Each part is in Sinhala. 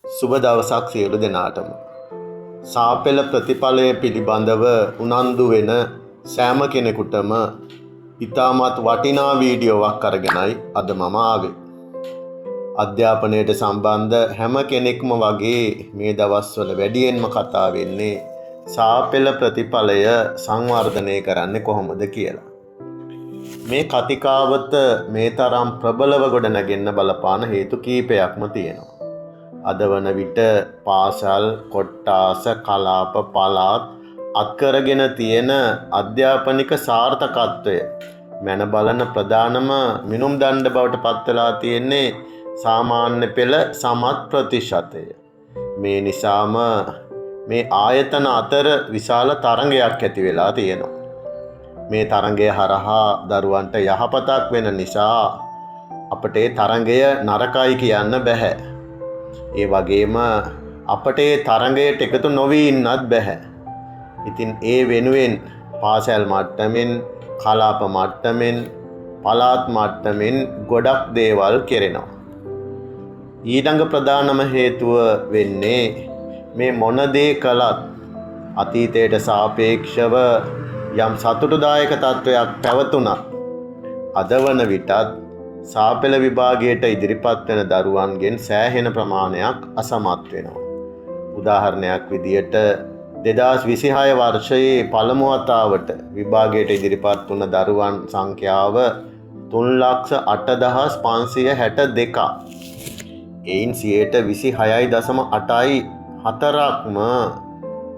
සුබ දවසක් සියලු දෙනාටම. සාපෙළ ප්‍රතිඵලය පිළිබඳව උනන්දු වෙන සෑම කෙනෙකුටම ඉතාමත් වටිනා වීඩියෝවක් අරගෙනයි අද මම ආවේ. අධ්‍යාපනයට සම්බන්ධ හැම කෙනෙක්ම වගේ මේ දවස්වල වැඩියෙන්ම කතා වෙන්නේ සාපෙළ ප්‍රතිඵලය සංවර්ධනය කරන්නේ කොහොමද කියලා. මේ කතිකාවත මේ තරම් ප්‍රබලව ගොඩනැගෙන්න බලපාන හේතු කීපයක්ම තියෙනවා. අද වන විට පාසල්, කොට්ටාස, කලාප, පළාත් අත්කරගෙන තියෙන අධ්‍යාපනික සාර්ථකත්වය මැන බලන ප්‍රධානම මිනුම් දණ්ඩ බවට පත් වෙලා තියෙන්නේ සාමාන්‍ය පෙළ සමත් ප්‍රතිශතය. මේ නිසාම මේ ආයතන අතර විශාල තරඟයක් ඇති වෙලා තියෙනවා. මේ තරඟය හරහා දරුවන්ට යහපතක් වෙන නිසා අපට ඒ තරඟය නරකයි කියන්න බෑ. ඒ වගේම අපට ඒ තරඟයට එකතු නොවී ඉන්නත් බෑ. ඉතින් ඒ වෙනුවෙන් පාසල් මට්ටමින්, කලාප මට්ටමින්, පළාත් මට්ටමින් ගොඩක් දේවල් කෙරෙනවා. ඊළඟ ප්‍රධානම හේතුව වෙන්නේ මේ මොන දේ කළත් අතීතයට සාපේක්ෂව යම් සතුටුදායක තත්වයක් පැවතුණත් අද වන විටත් සාපෙළ විභාගයට ඉදිරිපත් වෙන දරුවන්ගෙන් සෑහෙන ප්‍රමාණයක් අසමත් වෙනවා. උදාහරණයක් විදියට 2026 වර්ෂයේ පළමු වතාවට විභාගයට ඉදිරිපත් වුණ දරුවන් සංඛ්‍යාව 3,08,562ක්. එයින් 26.8%ක්ම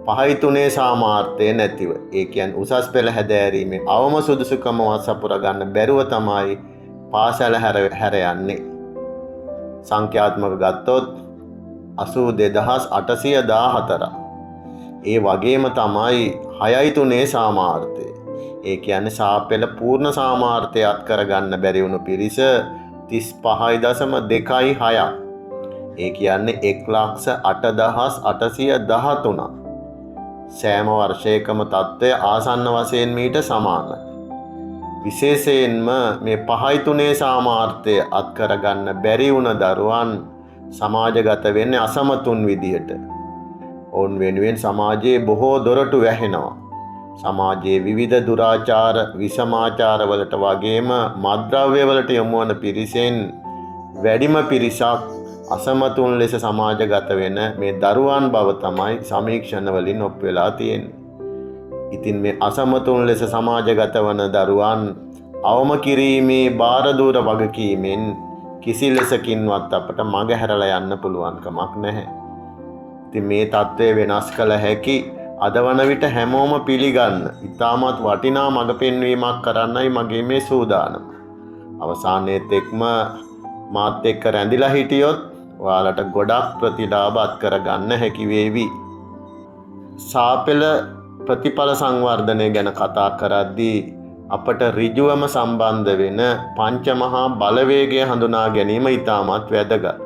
පහයි සාමාර්ථය නැතිව, ඒ කියන්නේ උසස් පෙළ හැදෑරීමේ අවම සුදුසුකම සපුර ගන්න බැරුව තමයි පාසල හැර යන්නේ. සංඛ්‍යාත්මක ගත්තොත් 82,814. ඒ වගේම තමයි 6.3 සාමාර්ථය. ඒ කියන්නේ සාපෙළ පූර්ණ සාමාර්ථය අත් කරගන්න බැරි වුණු පිරිස 35.26. ඒ කියන්නේ 1,08,813. සෑම වර්ෂයකම තත්ත්වය ආසන්න වශයෙන් මීට සමානයි. විශේෂයෙන්ම මේ 5.3 සාමාර්ථය අත් කරගන්න බැරි වුණ දරුවන් සමාජගත වෙන්නේ අසමතුන් විදියට. ඔවුන් වෙනුවෙන් සමාජයේ බොහෝ දොරටු වැහෙනවා. සමාජයේ විවිධ දුරාචාර, විසමාචාර වලට වගේම මත්ද්‍රව්‍ය වලට යොමු වන පිරිසෙන් වැඩිම පිරිසක් අසමතුන් ලෙස සමාජගත වෙන මේ දරුවන් බව තමයි සමීක්ෂණ වලින් ඔප්පු වෙලා තියෙන්නේ. ඉතින් මේ අසමතුන් ලෙස සමාජගත වන දරුවන් අවම කිරීමේ බාරදූර වගකීමෙන් කිසි ලෙසකින්වත් අපට මඟ හැරලා යන්න පුළුවන් කමක් නැහැ. ඉතින් මේ தત્ත්වය වෙනස් කළ හැකි අද වන විට හැමෝම පිළිගන්න ඉතාමත් වටිනා මඟ පෙන්වීමක් කරන්නයි මගේ මේ සූදානම. අවසානයේත් එක්ම මාත් එක්ක රැඳිලා හිටියොත් ඔයාලට ගොඩක් ප්‍රතිලාභ අත් කරගන්න හැකි වේවි. සාපෙළ ප්‍රතිඵල සංවර්ධනය ගැන කතා කරද්දී අපට ඍජුවම සම්බන්ධ වෙන පංචමහා බලවේගය හඳුනා ගැනීම ඉතාමත් වැදගත්.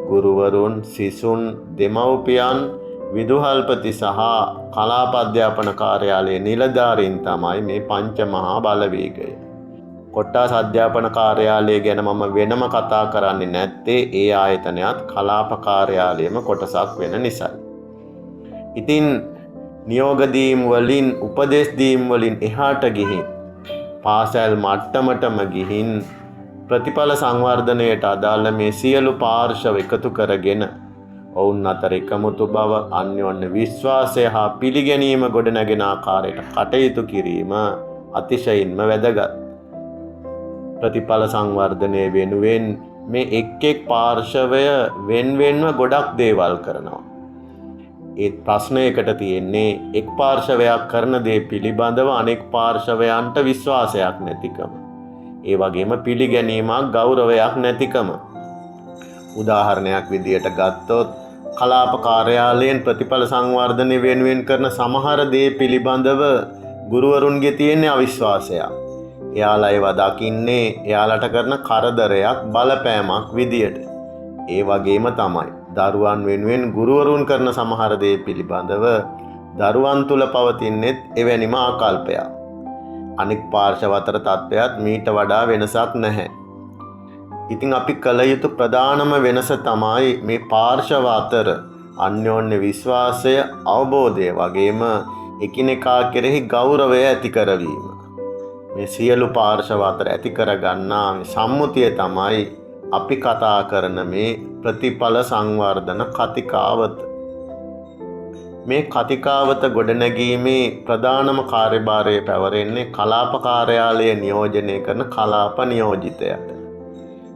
ගුරුවරුන්, සිසුන්, දෙමව්පියන්, විදුහල්පති සහ කලාප අධ්‍යාපන කාර්යාලයේ නිලධාරීන් තමයි මේ පංචමහා බලවේගය. කොට්ටාස අධ්‍යාපන කාර්යාලය ගැන මම වෙනම කතා කරන්නේ නැත්තේ ඒ ආයතනයත් කලාප කාර්යාලයේම කොටසක් වෙන නිසායි. ඉතින් නියෝග දීම් වලින්, උපදෙස් දීම් වලින් එහාට ගිහින් පාසල් මට්ටමටම ගිහින් ප්‍රතිඵල සංවර්ධනයට අදාළ මේ සියලු පාර්ශව එකතු කරගෙන ඔවුන් අතර එකමුතු බව, අන්‍යෝන්‍ය විශ්වාසය හා පිළිගැනීම ගොඩනැගෙන ආකාරයට කටයුතු කිරීම අතිශයින්ම වැදගත්. ප්‍රතිඵල සංවර්ධනය වෙනුවෙන් මේ එක් එක් පාර්ශවය වෙන්වෙන්ව ගොඩක් දේවල් කරනවා. ඒ ප්‍රශ්නයකට තියෙන්නේ එක් පාර්ශවයක් කරන දේ පිළිබඳව අනෙක් පාර්ශවයන්ට විශ්වාසයක් නැතිකම. ඒ වගේම පිළිගැනීමක්, ගෞරවයක් නැතිකම. උදාහරණයක් විදියට ගත්තොත් කලාප කාර්යාලයෙන් ප්‍රතිඵල සංවර්ධනය වෙනුවෙන් කරන සමහර දේ පිළිබඳව ගුරුවරුන්ගේ තියෙන අවිශ්වාසයක්. එයාලා ඒවා දකින්නේ එයාලට කරන කරදරයක්, බලපෑමක් විදියට. ඒ වගේම තමයි දරුවන් වෙනුවෙන් ගුරුවරුන් කරන සමහර දේ පිළිබඳව දරුවන් තුල පවතිනෙත් එවැනිම ආකල්පයක්. අනික් පාර්ශව අතර තත්ත්වයක් මීට වඩා වෙනසක් නැහැ. ඉතින් අපි කළ යුතු ප්‍රධානම වෙනස තමයි මේ පාර්ශව අතර අන්‍යෝන්‍ය විශ්වාසය, අවබෝධය වගේම එකිනෙකා කෙරෙහි ගෞරවය ඇති කරවීම. මේ සියලු පාර්ශව අතර ඇති කරගන්නා සම්මුතිය තමයි අපි කතා කරන මේ ප්‍රතිඵල සංවර්ධන කතිකාවත. මේ කතිකාවත ගොඩනැගීමේ ප්‍රධානම කාර්යභාරය පැවරෙන්නේ කලාප කාර්යාලය නියෝජනය කරන කලාප නියෝජිතයට.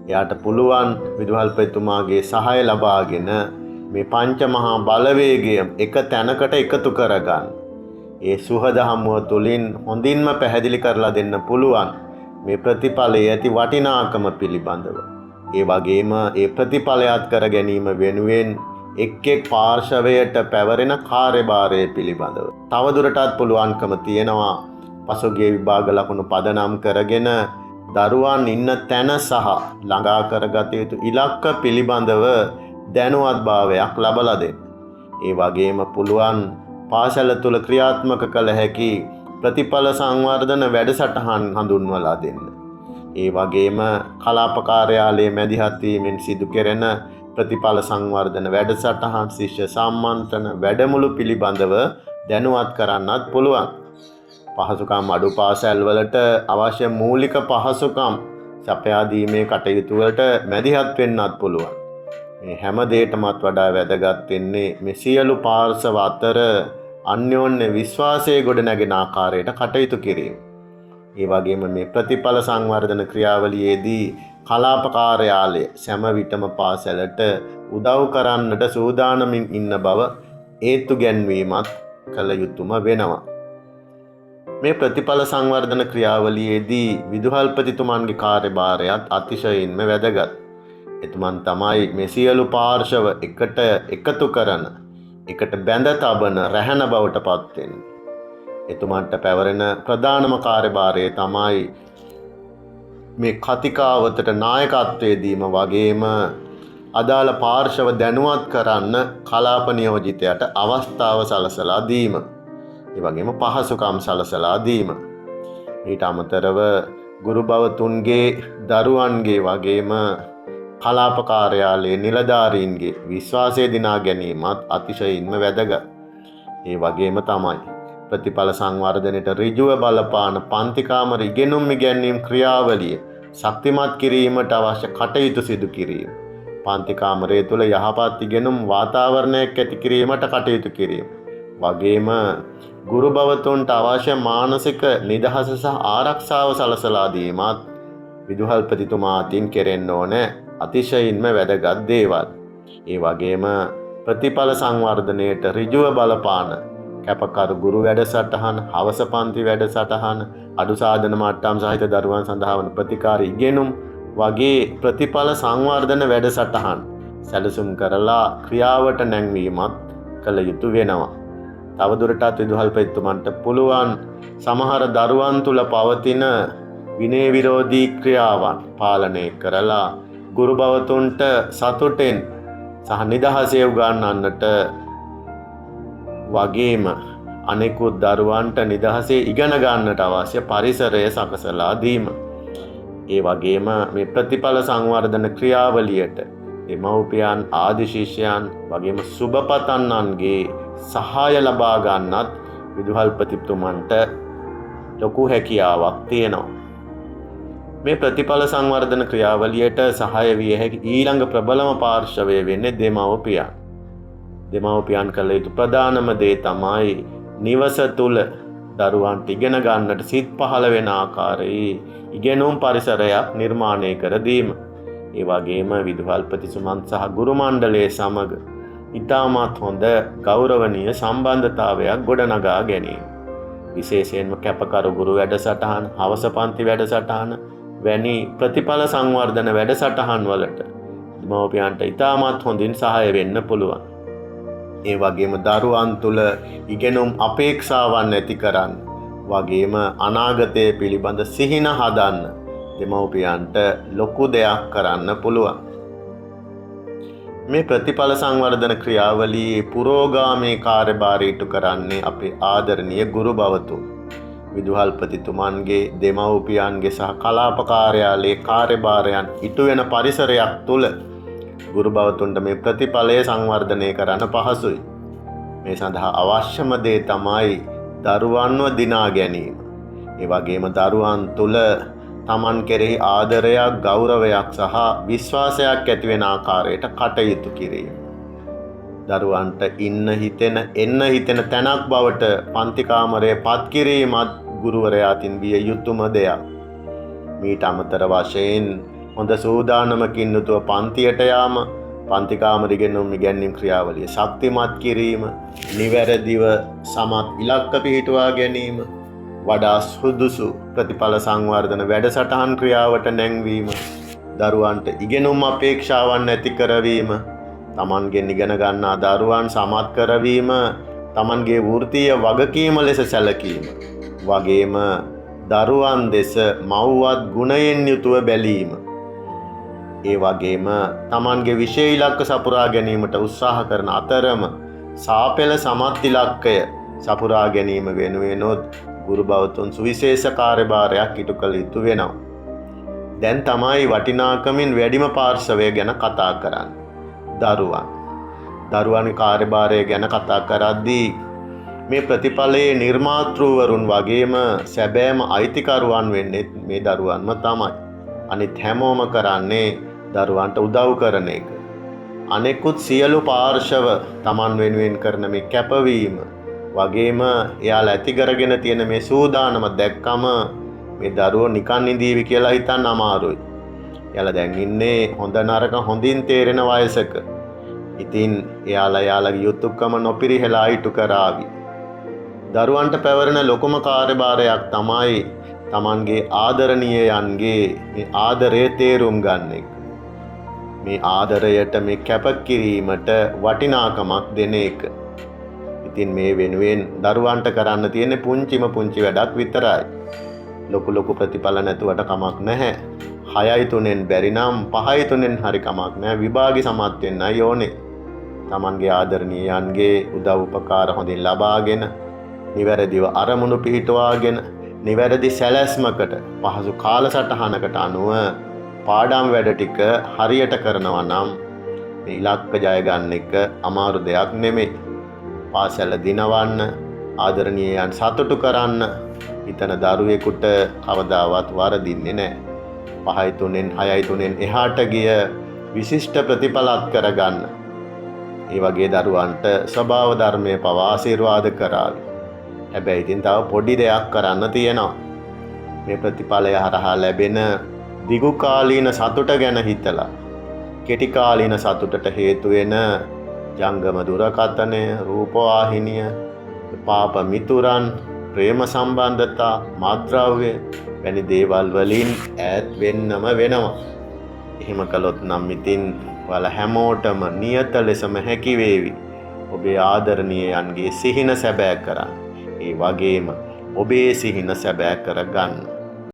එයාට පුළුවන් විදුහල්පතිතුමාගේ සහාය ලබාගෙන මේ පංච මහා බලවේගය එක තැනකට එකතු කරගන්න. ඒ සුහදහමුව තුළින් හොඳින්ම පැහැදිලි කරලා දෙන්න පුළුවන් මේ ප්‍රතිඵලයේ ඇති වටිනාකම පිළිබඳව. ඒ වගේම ඒ ප්‍රතිඵලයත් කර ගැනීම වෙනුවෙන් එක් එක් පාර්ශවයට පැවරෙන කාර්යභාරය පිළිබඳව තවදුරටත් පුළුවන්කම තියෙනවා පසුගිය විභාග ලකුණු පදනම් කරගෙන දරුවන් ඉන්න තැන සහ ළඟා කරගත යුතු ඉලක්ක පිළිබඳව දැනුවත්භාවයක් ලබලා දෙන්න. ඒ වගේම පුළුවන් පාසල තුල ක්‍රියාත්මක කළ හැකි ප්‍රතිඵල සංවර්ධන වැඩසටහන් හඳුන්වලා දෙන්න. ඒ වගේම කලාප කාර්යාලයේ මැදිහත් වීමෙන් සිදු කෙරෙන ප්‍රතිඵල සංවර්ධන වැඩසටහන්, ශිෂ්‍ය සම්මන්ත්‍රණ වැඩමුළු පිළිබඳව දැනුවත් කරන්නත් පුළුවන්. පහසුකම් අඩු පාසල් වලට අවශ්‍ය මූලික පහසුකම් සපයා දීමේ කටයුතු වලට මැදිහත් වෙන්නත් පුළුවන්. මේ හැම දෙයකටමත් වඩා වැදගත් වෙන්නේ මේ සියලු පාර්ශව අතර අන්‍යෝන්‍ය විශ්වාසයේ ගොඩනැගෙන ආකාරයට කටයුතු කිරීම. ඒ වගේම මේ ප්‍රතිඵල සංවර්ධන ක්‍රියාවලියේදී කලාප කාර්යාලය සෑම විටම පාසලට උදව් කරන්නට සූදානමින් ඉන්න බව ඒත්තු ගැන්වීමත් කළ යුතුම වෙනවා. මේ ප්‍රතිඵල සංවර්ධන ක්‍රියාවලියේදී විදුහල්පතිතුමන්ගේ කාර්යභාරයත් අතිශයින්ම වැදගත්. එතුමන් තමයි මේ සියලු පාර්ශව එකට එකතු කරන, එකට බැඳ තබන රැහැන බවට පත් වෙන්නේ. එතුමන්ට පැවරෙන ප්‍රධානම කාර්යභාරය තමයි මේ කතිකාවතට නායකත්වයේ දීම වගේම අදාළ පාර්ශව දැනුවත් කරන්න කලාප නියෝජිතයට අවස්ථාව සලසලා දීම. ඒ වගේම පහසුකම් සලසලා දීම. ඊට අමතරව ගුරු භවතුන්ගේ, දරුවන්ගේ වගේම කලාප කාර්යාලයේ නිලධාරීන්ගේ විශ්වාසය දිනා ගැනීමත් අතිශයින්ම වැදගත්. ඒ වගේම තමයි ප්‍රතිඵල සංවර්ධනයට ඍජුව බලපාන පන්ති කාමර ඉගෙනුම් ඉගැන්වීම් ක්‍රියාවලිය ශක්තිමත් කිරීමට අවශ්‍ය කටයුතු සිදු කිරීම. පන්ති කාමරය තුළ යහපත් ඉගෙනුම් වාතාවරණයක් ඇති කිරීමට කටයුතු කිරීම. වගේම ගුරු භවතුන්ට අවශ්‍ය මානසික නිදහස සහ ආරක්ෂාව සලසලා දීමත් විදුහල්පතිතුමා අතින් කෙරෙන්න ඕනේ අතිශයින්ම වැදගත් දේවල්. ඒ වගේම ප්‍රතිඵල සංවර්ධනයට ඍජුව බලපාන කැපකරු ගුරු වැඩසටහන්, හවස පන්ති වැඩසටහන්, අඩු සාධන මට්ටම් සහිත දරුවන් සඳහා වන ප්‍රතිකාර ඉගෙනුම් වගේ ප්‍රතිඵල සංවර්ධන වැඩසටහන් සැලසුම් කරලා ක්‍රියාවට නැංවීමත් කළ යුතු වෙනවා. තවදුරටත් විදුහල්පතිතුමන්ට පුළුවන් සමහර දරුවන් තුළ පවතින විනය විරෝධී ක්‍රියාවන් පාලනය කරලා ගුරු භවතුන්ට සතුටෙන් සහ නිදහසේ උගන්වන්නට වගේම අනෙකුත් දරුවන්ට නිදහසේ ඉගෙන ගන්නට අවශ්‍ය පරිසරය සකසලා දීම. ඒ වගේම මේ ප්‍රතිඵල සංවර්ධන ක්‍රියාවලියට දෙමව්පියන්, ආදි ශිෂ්‍යයන් වගේම සුබපතන්නන්ගේ සහාය ලබා ගන්නත් විදුහල්පතිතුමන්ට ලොකු හැකියාවක් තියෙනවා. මේ ප්‍රතිඵල සංවර්ධන ක්‍රියාවලියට සහාය විය හැකි ඊළඟ ප්‍රබලම පාර්ශවය වෙන්නේ දෙමව්පියන්. දෙමව්පියන් කළ යුතු ප්‍රධානම දේ තමයි නිවස තුල දරුවන්ට ඉගෙන ගන්නට සිත් පහළ වෙන ආකාරයේ ඉගෙනුම් පරිසරයක් නිර්මාණය කර දීම. ඒ වගේම විදුහල්පතිතුමන් සහ ගුරු මණ්ඩලයේ සමග ඉතාමත් හොඳ ගෞරවනීය සම්බන්ධතාවයක් ගොඩනගා ගැනීම. විශේෂයෙන්ම කැපකරු ගුරු වැඩසටහන්, හවස පන්ති වැඩසටහන වැනි ප්‍රතිඵල සංවර්ධන වැඩසටහන් වලට දෙමව්පියන්ට ඉතාමත් හොඳින් සහාය වෙන්න පුළුවන්. ඒ වගේම දරුවන් තුළ ඉගෙනුම් අපේක්ෂාවන් ඇති කරන්න වගේම අනාගතය පිළිබඳ සිහින හදන්න දෙමව්පියන්ට ලොකු දෙයක් කරන්න පුළුවන්. මේ ප්‍රතිඵල සංවර්ධන ක්‍රියාවලියේ පුරෝගාමී කාර්යභාරය ඉටු කරන්නේ අපේ ආදරණීය ගුරු භවතුන්. විදුහල්පතිතුමන්ගේ දෙමව්පියන්ගේ සහ කලාප කාර්යාලයේ කාර්යභාරයන් ඉටු වෙන පරිසරයක් තුළ ගුරු භවතුන්ට මේ ප්‍රතිඵලය සංවර්ධනය කරන්න පහසුයි. මේ සඳහා අවශ්‍යම දේ තමයි දරුවන්ව දිනා ගැනීම. ඒ වගේම දරුවන් තුළ තමන් කෙරෙහි ආදරයක්, ගෞරවයක් සහ විශ්වාසයක් ඇති වෙන ආකාරයට කටයුතු කිරීම. දරුවන්ට ඉන්න හිතෙන, එන්න හිතෙන තැනක් බවට පන්ති කාමරය පත් කිරීමත් ගුරුවරයා අතින් විය යුතුම දෙයක්. මීට අමතර වශයෙන් හොඳ සූදානමකින් යුතුව පන්තියට යාම, පන්ති කාමරය ඉගෙනුම් ඉගැන්වීම් ක්‍රියාවලිය ශක්තිමත් කිරීම, නිවැරදිව සමත් ඉලක්ක පිහිටුවා ගැනීම, වඩා සුදුසු ප්‍රතිඵල සංවර්ධන වැඩසටහන් ක්‍රියාවට නැංවීම, දරුවන්ට ඉගෙනුම් අපේක්ෂාවන් ඇති කරවීම, තමන්ගෙන් ඉගෙන ගන්නා දරුවන් සමත් කරවීම, තමන්ගේ වෘත්තීය වගකීම ලෙස සැලකීම, වගේම දරුවන් දෙස මව්වත් ගුණයෙන් යුතුව බැලීම, ඒ වගේම තමන්ගේ විෂය ඉලක්ක සපුරා ගැනීමට උත්සාහ කරන අතරම සාපෙළ සමත් ඉලක්කය සපුරා ගැනීම වෙනුවෙනොත් ගුරු භවතුන් සුවිශේෂ කාර්යභාරයක් ඉටු කළ යුතු වෙනවා. දැන් තමයි වටිනාකමින් වැඩිම පාර්ශවය ගැන කතා කරන්නේ. දරුවන්ගේ කාර්යභාරය ගැන කතා කරද්දී මේ ප්‍රතිඵලයේ නිර්මාතෘවරුන් වගේම සැබෑම අයිතිකරුවන් වෙන්නේ මේ දරුවන්ම තමයි. අනිත් හැමෝම කරන්නේ දරුවන්ට උදව් කරන එක. අනෙකුත් සියලු පාර්ශව තමන් වෙනුවෙන් කරන මේ කැපවීම වගේම එයාලා ඇති කරගෙන තියෙන මේ සූදානම දැක්කම මේ දරුවෝ නිකන් ඉඳීවි කියලා හිතන්න අමාරුයි. එයාලා දැන් ඉන්නේ හොඳ නරක හොඳින් තේරෙන වයසක. ඉතින් එයාලගේ යුතුයකම නොපිරිහෙලා ඉටු කරાવી. දරුවන්ට පැවරෙන ලොකුම කාර්යභාරයක් තමයි තමන්ගේ ආදරණීයයන්ගේ මේ ආදරය තේරුම් ගන්න එක. මේ ආදරයට මේ කැපකිරීමට වටිනාකමක් දෙන එක. ඉතින් මේ වෙනුවෙන් දරුවන්ට කරන්න තියෙන්නේ පුංචිම පුංචි වැඩක් විතරයි. ලොකු ප්‍රතිඵල නැතුවට කමක් නැහැ. 6/3න් බැරි නම් 5/3න් හරි කමක් නැහැ. විභාගي සමත් වෙන්නයි ඕනේ. තමන්ගේ ආදරණීයයන්ගේ උදව් උපකාර හොඳින් ලබාගෙන, නිවැරදිව අරමුණු පිහිටුවාගෙන, නිවැරදි සැලැස්මකට, පහසු කාලසටහනකට අනුව පාඩම් වැඩ ටික හරියට කරනවා නම් මේ ඉලක්ක ජය ගන්න එක අමාරු දෙයක් නෙමෙයි. පාසල දිනවන්න, ආදරණීයයන් සතුටු කරන්න හිතන දරුවෙකුට කවදාවත් වරදින්නේ නැහැ. 5/3න් 6/3න් එහාට ගිය විශිෂ්ට ප්‍රතිඵලත් කරගන්න. ඒ වගේ දරුවන්ට ස්වභාව ධර්මයේ පවා ආශිර්වාද කරાવી. හැබැයි ඉතින් තව පොඩි දෙයක් කරන්න තියෙනවා. මේ ප්‍රතිඵලය හරහා ලැබෙන දිගු කාලීන සතුට ගැන හිතලා කෙටි කාලීන සතුටට හේතු වෙන ජංගම දුරකථනය, රූපවාහිනිය, පාප මිතුරන්, ප්‍රේම සම්බන්ධතා, මත්ද්‍රව්‍ය වැනි දේවල් වලින් ඈත් වෙන්නම වෙනවා. එහෙම කළොත් නම් ඉතින් ඔයාලා හැමෝටම නියත ලෙසම හැකි වේවි ඔබේ ආදරණීයයන්ගේ සිහින සැබෑ කරන්න. ඒ වගේම ඔබේ සිහින සැබෑ කරගන්න.